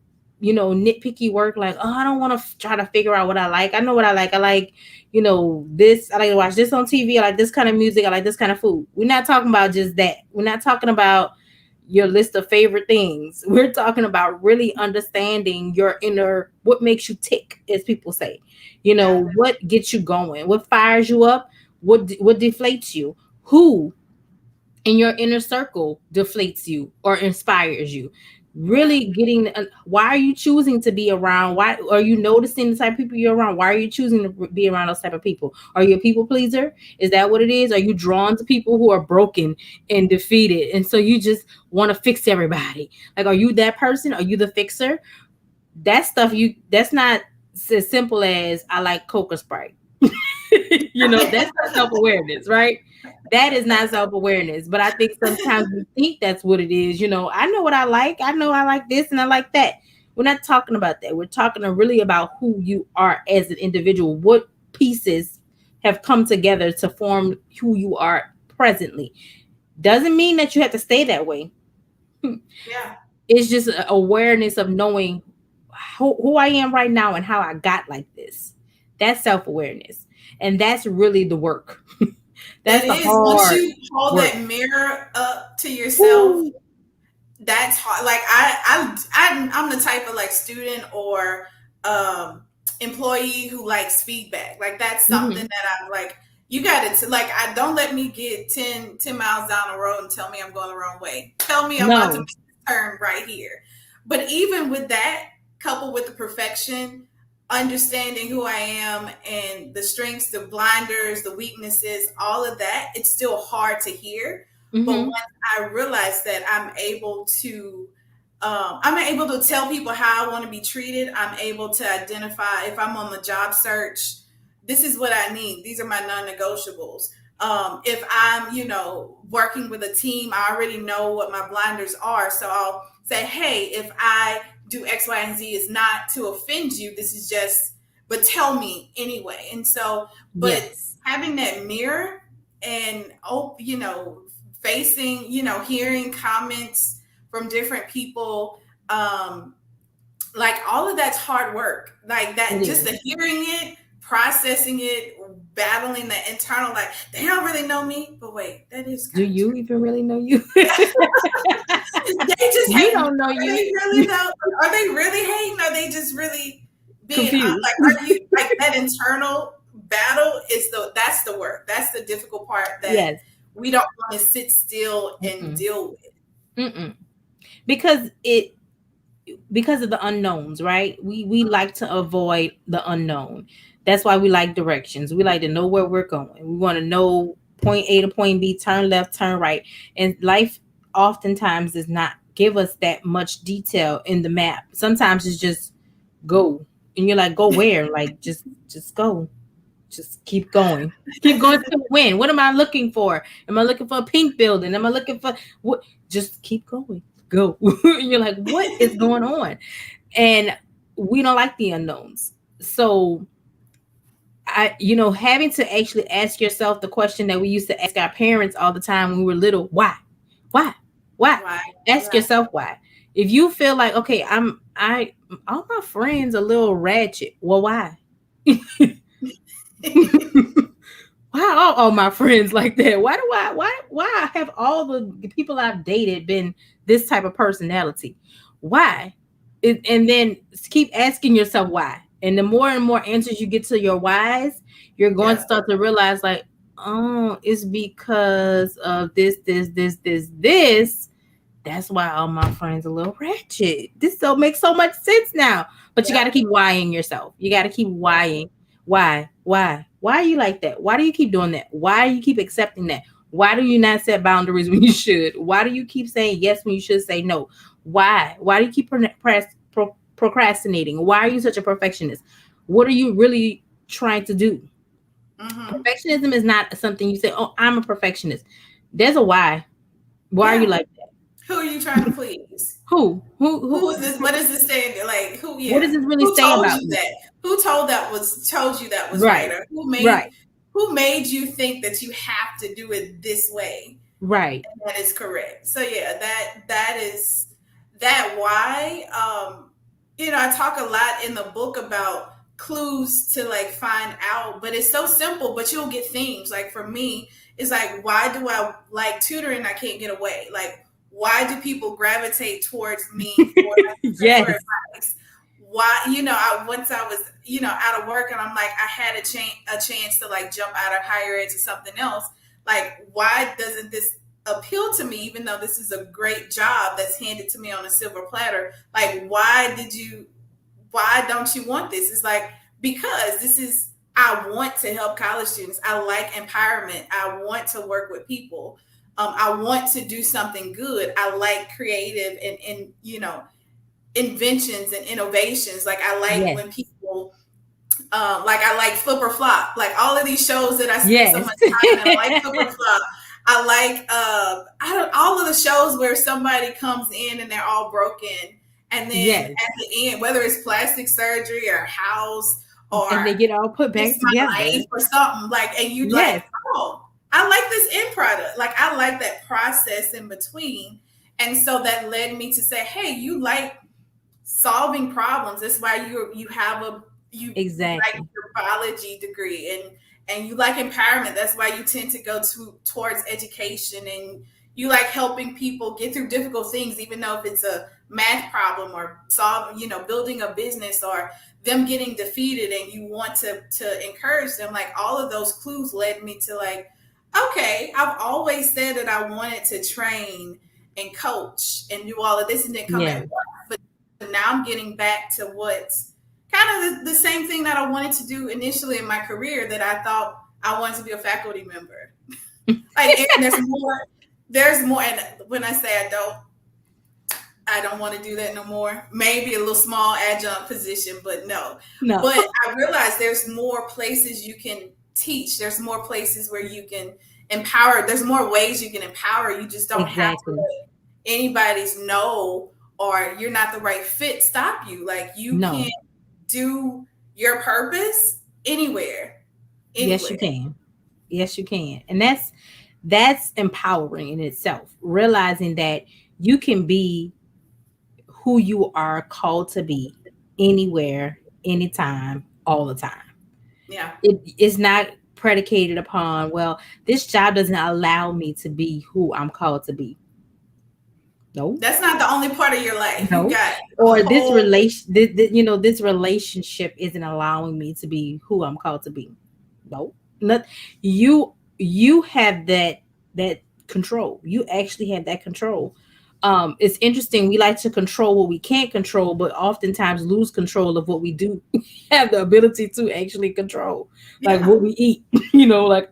nitpicky work, like, oh, I don't want to try to figure out what I like. I know what I like. I like, this. I like to watch this on TV. I like this kind of music. I like this kind of food. We're not talking about just that. We're not talking about your list of favorite things. We're talking about really understanding your inner, what makes you tick, as people say. Yeah. What gets you going, what fires you up, what deflates you, who in your inner circle deflates you or inspires you. Yeah. Really getting why are you choosing to be around, why are you noticing the type of people you're around, why are you choosing to be around those type of people? Are you a people pleaser? Is that what it is? Are you drawn to people who are broken and defeated, and so you just want to fix everybody? Like, are you that person? Are you the fixer? That stuff, that's not as simple as I like Coca Sprite. That's not self-awareness, right? That is not self-awareness. But I think sometimes we think that's what it is. I know what I like. I know I like this and I like that. We're not talking about that. We're talking really about who you are as an individual. What pieces have come together to form who you are presently. Doesn't mean that you have to stay that way. Yeah. It's just awareness of knowing who I am right now and how I got like this. That's self awareness. And that's really the work. That That's the is, once hard you hold work. that mirror up to yourself, Woo. that's hard. Like I'm the type of like student or um employee who likes feedback. Like that's something Mhm. that I'm like, you got to like, I don't let me get 10 miles down the road and tell me I'm going the wrong way. Tell me I'm about to No. make a turn right here. But even with that, coupled with the perfection, understanding who I am and the strengths, the blinders, the weaknesses, all of that, it's still hard to hear. But once Hmm. I realize that I'm able to tell people how I want to be treated. I'm able to identify if I'm on the job search. This is what I need. These are my non-negotiables. If I'm, working with a team, I already know what my blinders are. So I'll say, hey, if I do X, Y, and Z, is not to offend you. This is just, but tell me anyway. And so, but Yes. having that mirror and, oh, facing, hearing comments from different people, like all of that's hard work. Like It that, just is. the hearing it, processing it, battling the internal, like they don't really know me, but wait, that is Do kind of you true. even really know you? They just You hate me. don't know Are you. they really though? Are they really hating? Are they just really being Confused. like? Are you like that internal battle? That's the work. That's the difficult part that Yes. we don't want to sit still and Mm-mm. deal with. Mm-mm. Because of the unknowns, right? We like to avoid the unknown. That's why we like directions. We like to know where we're going. We want to know point A to point B, turn left, turn right. And life oftentimes does not give us that much detail in the map. Sometimes it's just go. And you're like, go where? Like just go. Just keep going. Keep going to win. What am I looking for? Am I looking for a pink building? Am I looking for what? Just keep going. Go. And you're like, what is going on? And we don't like the unknowns. So having to actually ask yourself the question that we used to ask our parents all the time when we were little, why? Why? Why? Why? Ask Right. yourself why. If you feel like, okay, I all my friends a little ratchet. Well, why? Why are all my friends like that? Why have all the people I've dated been this type of personality? Why? And then keep asking yourself why. And the more and more answers you get to your whys, you're going to Yeah. start to realize like, oh, it's because of this. That's why all my friends are a little ratchet. This don't make so much sense now. But you got to Yeah. keep whying yourself. You got to keep Yeah. whying. Why are you like that? Why do you keep doing that? Why do you keep accepting that? Why do you not set boundaries when you should? Why do you keep saying yes when you should say no? Why do you keep procrastinating? Why are you such a perfectionist? What are you really trying to do? Mm-hmm. Perfectionism is not something you say, oh, I'm a perfectionist. There's a why. Why are you Yeah. like Who are you trying to please? Who is this? who What is this saying? Like who? what does Yeah. this really Who say told about you me? that? Who told you that was right? Right. Or Right. who made you think that you have to do it this way? Right. That is correct. So yeah, that is that why I talk a lot in the book about clues to like find out, but it's so simple, but you'll get themes. Like for me, it's like why do I like tutoring I can't get away? Like why do people gravitate towards me for like for Yes. advice? Why I once I was out of work and I'm like I had a chance to like jump out of higher ed to something else. Like why doesn't this appeal to me even though this is a great job that's handed to me on a silver platter? Like why don't you want this? It's like because this is I want to help college students. I like empowerment. I want to work with people. I want to do something good. I like creative and inventions and innovations. Like I like Yes. when people like I like Flip or Flop, like all of these shows that I spend so Yes. much time in. I like Flip or Flop. I like I don't all of the shows where somebody comes in and they're all broken, and then Yes. at the end, whether it's plastic surgery or house And or they get all put fix back my together. life or something, like, and you Yes. like, oh, I like this end product. Like I like that process in between, and so that led me to say, hey, you like solving problems. That's why you have you like Exactly. your biology degree and you like empowerment. That's why you tend to go towards education and you like helping people get through difficult things, even though if it's a math problem or solving, building a business or them getting defeated and you want to encourage them. Like all of those clues led me to like, okay, I've always said that I wanted to train and coach and do all of this and then come at Yeah. work. But now I'm getting back to what's kind of the same thing that I wanted to do initially in my career that I thought I wanted to be a faculty member. Like, and there's more. And when I say I don't want to do that no more. Maybe a little small adjunct position, but no. No. But I realize there's more places you can teach. There's more places where you can empower. There's more ways you can empower. You just don't have to Exactly. let anybody's no or you're not the right fit stop you. Like you can No. do your purpose anywhere, Yes, you anywhere. can. Yes, you can. And that's empowering in itself. Realizing that you can be who you are called to be anywhere, anytime, all the time. Yeah. It is not predicated upon, well, this job doesn't allow me to be who I'm called to be. No. That's not the only part of your life. You No. got a Or whole this relationship isn't allowing me to be who I'm called to be. No. Not you have that control. You actually have that control. It's interesting. We like to control what we can't control, but oftentimes lose control of what we do have the ability to actually control. Like yeah, what we eat. Like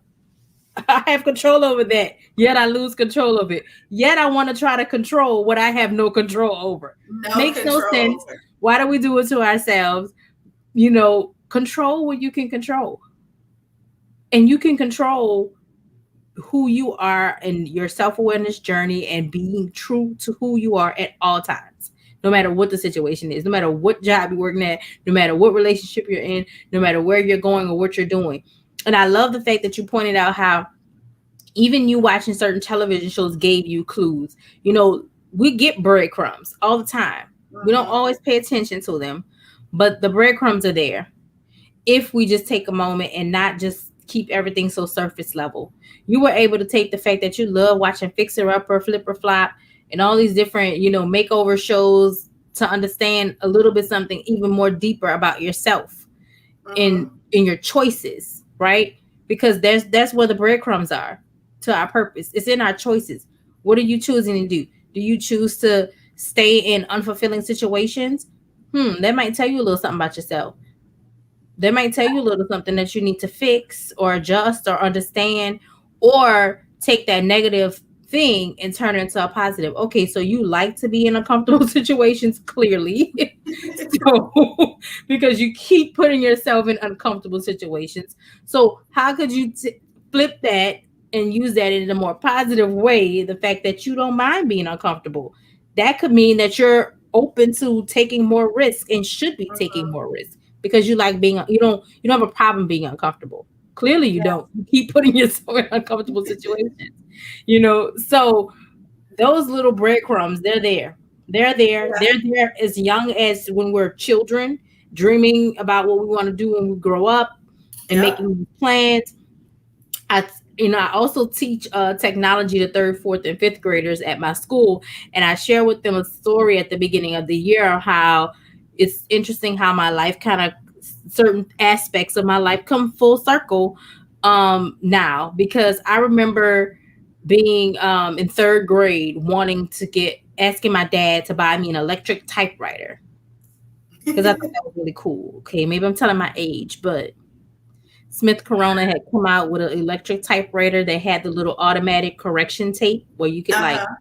I have control over that, yet I lose control of it. Yet I want to try to control what I have no control over. no Makes no control sense. over. Why do we do it to ourselves? Control what you can control. And you can control who you are and your self-awareness journey and being true to who you are at all times. No matter what the situation is, no matter what job you're working at, no matter what relationship you're in, no matter where you're going or what you're doing. And I love the fact that you pointed out how Even you watching certain television shows gave you clues. You know, we get breadcrumbs all the time. We don't Mm-hmm. always pay attention to them, but the breadcrumbs are there if we just take a moment and not just keep everything so surface level. You were able to take the fact that you love watching Fixer Upper, Flipper Flop, and all these different, makeover shows to understand a little bit something even more deeper about yourself in Mm-hmm. your choices, right? Because that's where the breadcrumbs are to our purpose. It's in our choices. What are you choosing to do? Do you choose to stay in unfulfilling situations? That might tell you a little something about yourself. They might tell you a little something that you need to fix or adjust or understand, or take that negative thing and turn it into a positive. Okay, so you like to be in uncomfortable situations, clearly. So, because you keep putting yourself in uncomfortable situations. So, how could you flip that and use that in a more positive way? The fact that you don't mind being uncomfortable, that could mean that you're open to taking more risk and should be taking Mm-hmm. more risk because you like being, you don't have a problem being uncomfortable. Clearly, you don't. You keep putting yourself in uncomfortable situations. So those little breadcrumbs, they're there. They're there. Yeah. They're there as young as when we're children, dreaming about what we want to do when we grow up and Yep. making plans. I also teach technology to third, fourth, and fifth graders at my school, and I share with them a story at the beginning of the year of how it's interesting how my life kind of certain aspects of my life come full circle now, because I remember being in third grade wanting to get asking my dad to buy me an electric typewriter because I thought that was really cool. Okay, maybe I'm telling my age, but Smith Corona had come out with an electric typewriter that had the little automatic correction tape where you could like Uh-huh.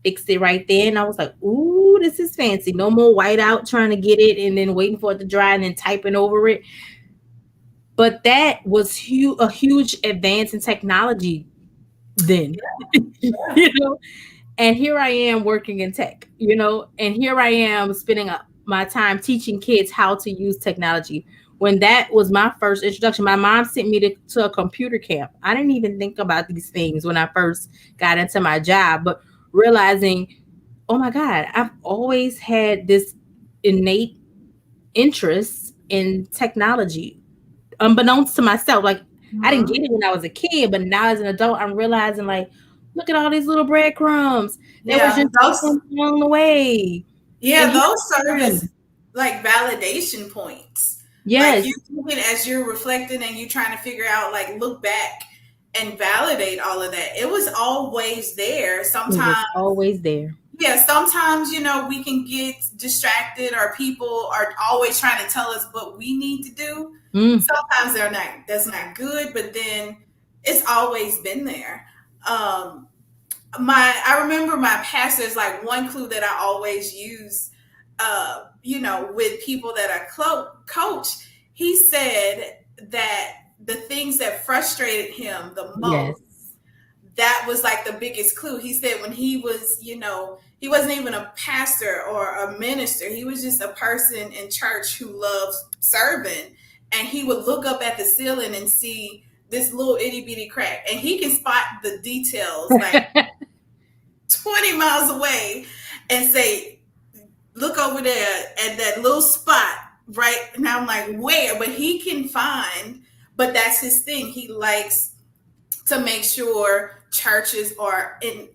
fix it right there. And I was like, ooh, this is fancy. No more whiteout trying to get it and then waiting for it to dry and then typing over it. But that was a huge advance in technology then. Yeah. And here I am working in tech, and here I am spending my time teaching kids how to use technology. When that was my first introduction, my mom sent me to a computer camp. I didn't even think about these things when I first got into my job, but realizing, oh my God, I've always had this innate interest in technology, unbeknownst to myself. Like, I didn't Mm-hmm. get it when I was a kid, but now as an adult, I'm realizing, like, look at all these little breadcrumbs that were Yeah. just Those along the way. And Yeah, here those I serve as am. like validation points. Like you Yes, do it as you're reflecting and you trying to figure out, like look back and validate all of that. It was always there. it was Sometimes, always there. yeah, sometimes, we can get distracted or people are always trying to tell us what we need to do. Mm, Sometimes that's not good, but then it's always been there. Um, I remember my pastor's like one clue that I always use with people that I coach. He said that the things that frustrated him the yes. most, that was like the biggest clue. He said when he was, he wasn't even a pastor or a minister. He was just a person in church who loves serving. And he would look up at the ceiling and see this little itty bitty crack. And he can spot the details like 20 miles away and say, look over there at that little spot, right? And I'm like, where? But he can find, but that's his thing. He likes to make sure churches are in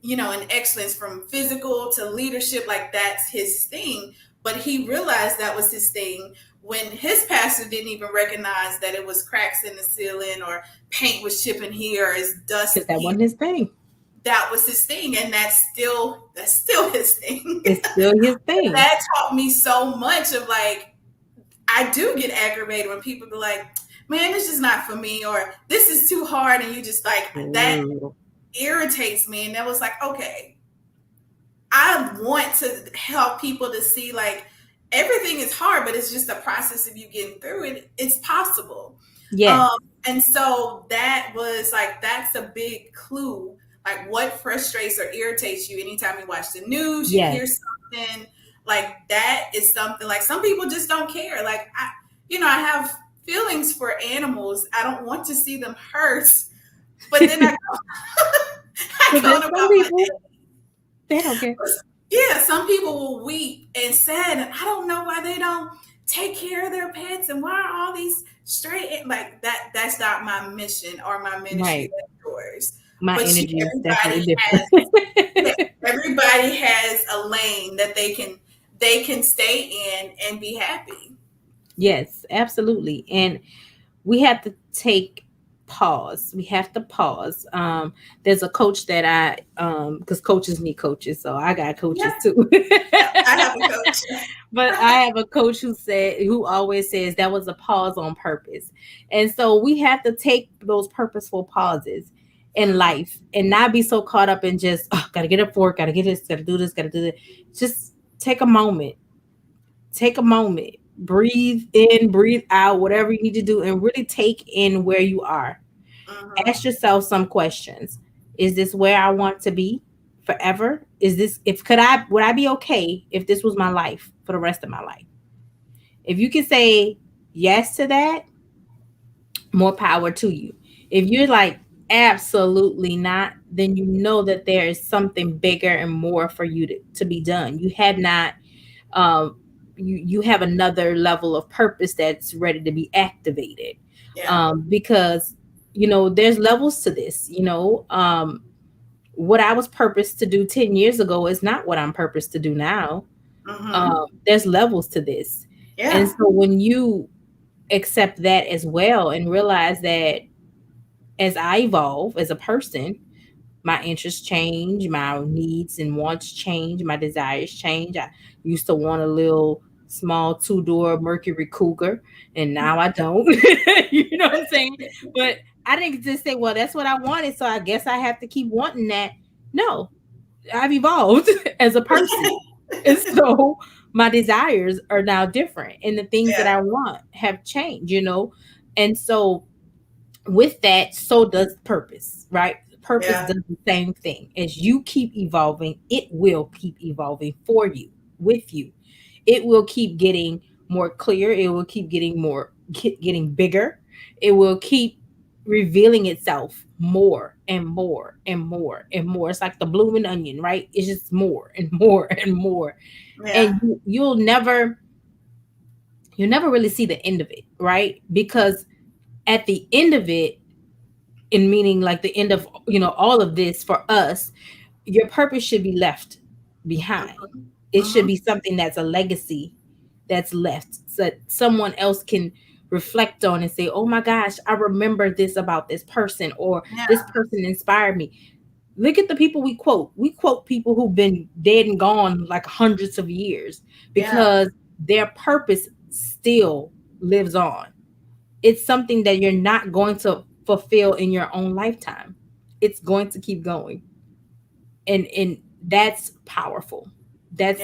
excellence from physical to leadership. Like that's his thing. But he realized that was his thing when his pastor didn't even recognize that it was cracks in the ceiling or paint was chipping here or is dust Because that here. wasn't his thing. That was his thing, and that's still his thing. It's still his thing. That taught me so much of like, I do get aggravated when people be like, man, this is not for me, or this is too hard, and you just like that True. irritates me. And that was like, okay, I want to help people to see like everything is hard, but it's just a process of you getting through it. It's possible. Yes. Um, and so that was like, that's a big clue. Like what frustrates or irritates you anytime you watch the news, you Yes. hear something like that is something like some people just don't care. Like I have feelings for animals. I don't want to see them hurt, But then I But go there's about some my people, day. they don't care. Yeah, some people will weep and sad, and I don't know why they don't take care of their pets, and why are all these like that. That's not my mission or my ministry. Right. That's yours. My But energy is definitely everybody different. has, yeah, everybody has a lane that they can stay in and be happy. Yes, absolutely. And we have to take pause. We have to pause. There's a coach that because coaches need coaches, so I got Yeah, coaches too. yeah. I have a coach. But I have a coach who always says that was a pause on purpose. And so we have to take those purposeful pauses in Mhm, life and not be so caught up in just, oh, gotta get up for it, gotta get this, gotta do this, gotta do that. Just take a moment, take a moment, breathe in, breathe out, whatever you need to do, and really take in where you are. Ask mhm, yourself some questions. Is this where I want to be forever? Is this, if could I, would I be okay if this was my life for the rest of my life? If you can say yes to that, more power to you. If you're like, absolutely not, then you know that there is something bigger and more for you to be done. You have not, um, you have another level of purpose that's ready to be activated. yeah. Because, there's levels to this, what I was purposed to do 10 years ago is not what I'm purposed to do now. Mhm, There's levels to this. And yeah. so when you accept that as well and realize that as I evolve as a person, my interests change, my needs and wants change, my desires change. I used to want a little small two-door Mercury Cougar, and now I don't. You know what I'm saying? But I didn't just say, well, that's what I wanted, so I guess I have to keep wanting that. No, I've evolved as a person. And so my desires are now different, and the things that Yeah, I want have changed. And so with that, so does purpose, right? Purpose yeah, does the same thing. As you keep evolving, it will keep evolving for you, with you. It will keep getting more clear. It will keep getting getting bigger. It will keep revealing itself more and more and more and more. It's like the blooming onion, right? It's just more and more and more. yeah. And you'll never really see the end of it, right? Because at the end of it, in meaning like the end of all of this for us, your purpose should be left behind. Mhm, It should mhm. be something that's a legacy that's left so that someone else can reflect on and say, oh my gosh, I remember this about this person, or this Yeah, person inspired me. Look at the people we quote people who've been dead and gone like hundreds of years, yeah, because their purpose still lives on. It's something that you're not going to fulfill in your own lifetime. It's going to keep going. And that's powerful. yeah, That's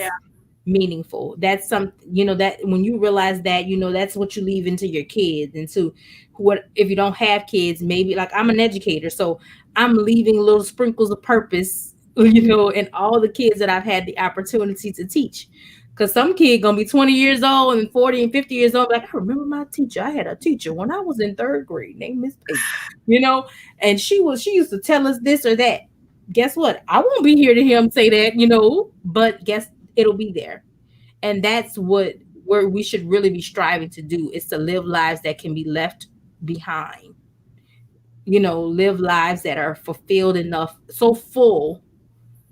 meaningful. That's something, that when you realize that, that's what you leave into your kids, into what, if you don't have kids, maybe like I'm an educator, so I'm leaving little sprinkles of purpose, in all the kids that I've had the opportunity to teach. Because some kid gonna be 20 years old and 40 and 50 years old, like, I remember my teacher. I had a teacher when I was in third grade named Miss Pate, you know, and she used to tell us this or that. Guess what? I won't be here to hear him say that, but guess it'll be there. And that's what where we should really be striving to do, is to live lives that can be left behind. Live lives that are fulfilled enough, so full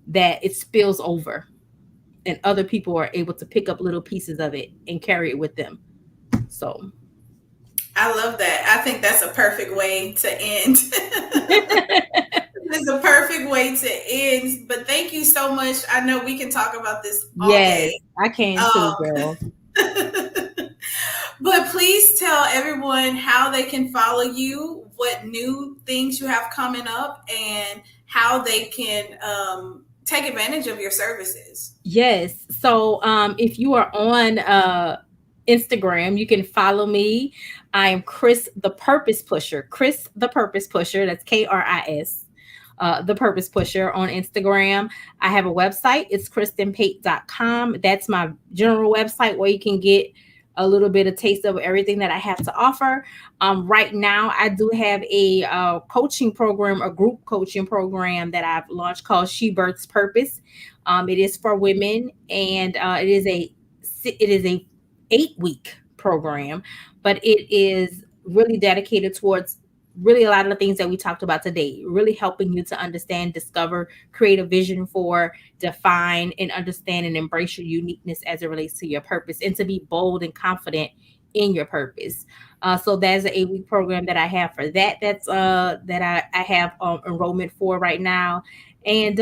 that it spills over and other people are able to pick up little pieces of it and carry it with them. So I love that. I think that's a perfect way to end. It's a perfect way to end. But thank you so much. I know we can talk about this all yes, day. I can too, girl. Um, but please tell everyone how they can follow you, what new things you have coming up, and how they can take advantage of your services. Yes. So if you are on Instagram, you can follow me. I am Chris the Purpose Pusher. Chris the Purpose Pusher. That's Kris. The Purpose Pusher on Instagram. I have a website. It's kristenpate.com. That's my general website where you can get a little bit of taste of everything that I have to offer. Right now, I do have a coaching program, a group coaching program that I've launched called She Births Purpose. It is for women, and it is a 8 week program, but it is really dedicated towards really a lot of the things that we talked about today, really helping you to understand, discover, create a vision for, define, and understand and embrace your uniqueness as it relates to your purpose, and to be bold and confident in your purpose. So that's an 8 week program that I have for that. That I have enrollment for right now. And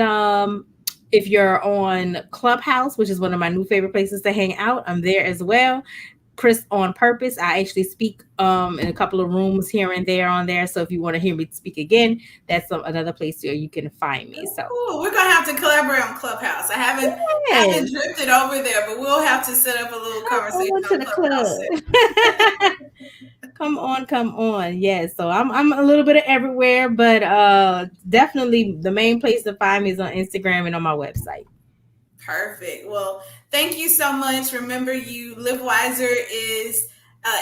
if you're on Clubhouse, which is one of my new favorite places to hang out, I'm there as well. Chris on Purpose. I actually speak in a couple of rooms here and there on there. So if you want to hear me speak again, that's another place where you can find me. So Ooh, we're gonna have to collaborate on Clubhouse. I haven't yes, drifted over there, but we'll have to set up a little come conversation on to on the Clubhouse soon. club. Come on, come on. Yes. So I'm a little bit of everywhere, but definitely the main place to find me is on Instagram and on my website. Perfect. Well, thank you so much. Remember, you Live Wiser is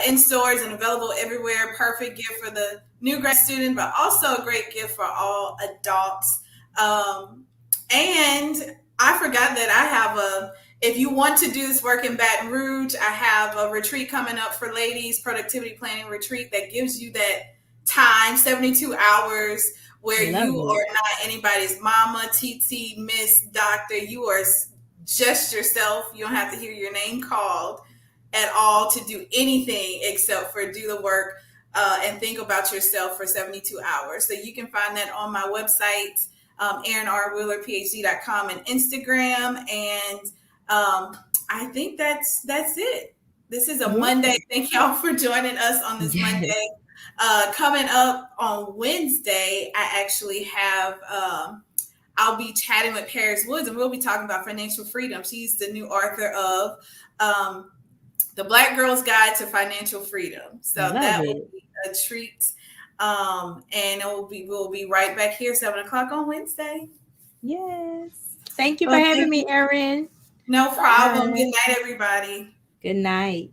in stores and available everywhere. Perfect gift for the new grad student, but also a great gift for all adults. Um, and I forgot that I have a. If you want to do this work in Baton Rouge, I have a retreat coming up for ladies, productivity planning retreat that gives you that time, 72 hours, where Love you it. are not anybody's mama, TT, miss, doctor. You are just yourself. You don't have to hear your name called at all to do anything except for do the work and think about yourself for 72 hours. So you can find that on my website, AaronRWheelerPhD.com, and Instagram. And I think that's it. This is a Yeah. Monday. Thank y'all for joining us on this Yes. Monday. Coming up on Wednesday, I actually have I'll be chatting with Paris Woods, and we'll be talking about financial freedom. She's the new author of um, The Black Girl's Guide to Financial Freedom. So Love that will it. be a treat. And we'll be right back here 7 o'clock on Wednesday. Yes. Thank you for Well, having thank me, you. Erin. No problem. Good Bye. night, everybody. Good night.